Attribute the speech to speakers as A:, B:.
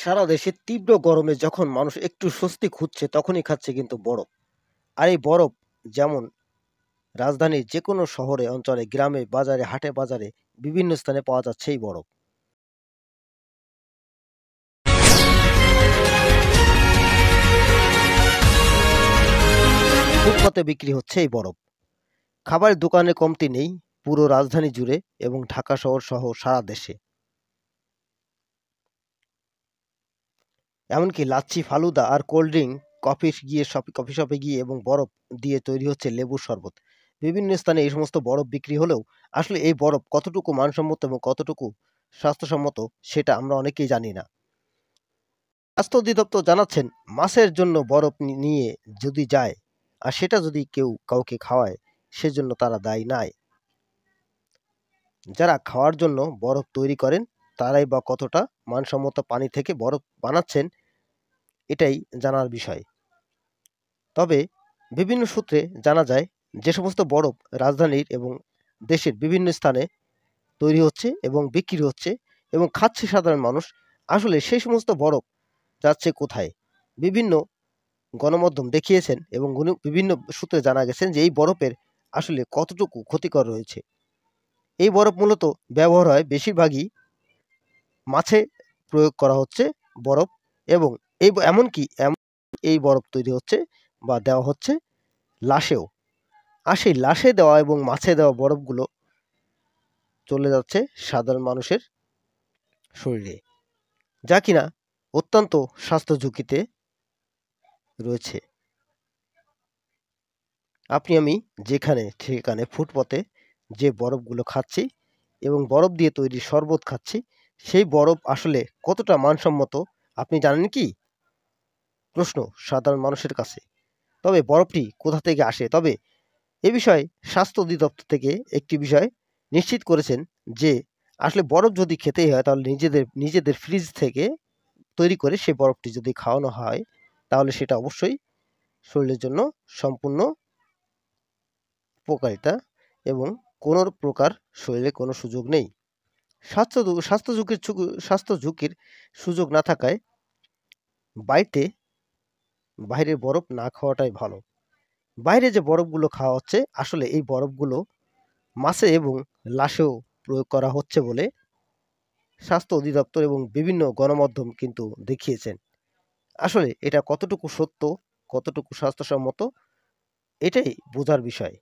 A: সারা দেশে তীব্র গরমে যখন মানুষ একটু স্বস্তি খুঁজছে তখনই খাচ্ছে কিন্তু বরফ। আর এই বরফ যেমন রাজধানীর যেকোনো শহরে, অঞ্চলে, গ্রামে, বাজারে, হাটে বাজারে বিভিন্ন স্থানে পাওয়া যাচ্ছে এই বরফ। ফুটপাতে বিক্রি হচ্ছে এই বরফ। খাবারের দোকানে কমতি নেই পুরো রাজধানী জুড়ে এবং ঢাকা শহর সহ সারা দেশে। এমনকি লাচ্ছি, ফালুদা আর কোল্ড ড্রিঙ্ক কফি শপে গিয়ে এবং বরফ দিয়ে তৈরি হচ্ছে লেবুর শরবত। বিভিন্ন স্থানে এই সমস্ত বরফ বিক্রি হলেও আসলে এই বরফ কতটুকু মানসম্মত এবং কতটুকু স্বাস্থ্যসম্মত সেটা আমরা অনেকেই জানি না। স্বাস্থ্য অধিদপ্তর জানাচ্ছেন, মাছের জন্য বরফ নিয়ে যদি যায় আর সেটা যদি কেউ কাউকে খাওয়ায়, সেজন্য তারা দায়ী নয়। যারা খাওয়ার জন্য বরফ তৈরি করেন তারাই বা কতটা মানসম্মত পানি থেকে বরফ বানাচ্ছেন এটাই জানার বিষয়। তবে বিভিন্ন সূত্রে জানা যায় যে সমস্ত বরফ রাজধানীর এবং দেশের বিভিন্ন স্থানে তৈরি হচ্ছে এবং বিক্রি হচ্ছে এবং খাচ্ছে সাধারণ মানুষ, আসলে সেই সমস্ত বরফ যাচ্ছে কোথায়? বিভিন্ন গণমাধ্যম দেখিয়েছেন এবং বিভিন্ন সূত্রে জানা গেছেন যে এই বরফের আসলে কতটুকু ক্ষতিকর রয়েছে। এই বরফ মূলত ব্যবহার হয় বেশিরভাগই মাছে প্রয়োগ করা হচ্ছে বরফ, এবং এমনকি এই বরফ তৈরি হচ্ছে বা দেওয়া হচ্ছে লাশেও। আর সেই লাশে দেওয়া এবং মাছে দেওয়া বরফগুলো চলে যাচ্ছে সাধারণ মানুষের শরীরে, যা কিনা অত্যন্ত স্বাস্থ্য ঝুঁকিতে রয়েছে। আপনি আমি যেখানে সেখানে ফুটপাতে যে বরফগুলো খাচ্ছি এবং বরফ দিয়ে তৈরি শরবত খাচ্ছি, সেই বরফ আসলে কতটা মানসম্মত আপনি জানেন কি? প্রশ্ন সাধারণ মানুষের কাছে। তবে বরফটি কোথা থেকে আসে? তবে এ বিষয়ে স্বাস্থ্য অধিদপ্তর থেকে একটি বিষয় নিশ্চিত করেছেন যে আসলে বরফ যদি খেতেই হয় তাহলে নিজেদের ফ্রিজ থেকে তৈরি করে সে বরফটি যদি খাওয়ানো হয় তাহলে সেটা অবশ্যই শরীরের জন্য সম্পূর্ণ উপকারিতা এবং কোনো প্রকার শরীরে কোনো সুযোগ নেই। স্বাস্থ্য ঝুঁকির সুযোগ না থাকায় বাড়িতে বাইরের বরফ না খাওয়াটাই ভালো। বাইরে যে বরফগুলো খাওয়া হচ্ছে আসলে এই বরফগুলো মাছে এবং লাশেও প্রয়োগ করা হচ্ছে বলে স্বাস্থ্য অধিদপ্তর এবং বিভিন্ন গণমাধ্যম কিন্তু দেখিয়েছেন। আসলে এটা কতটুকু সত্য, কতটুকু স্বাস্থ্যসম্মত এটাই বোঝার বিষয়।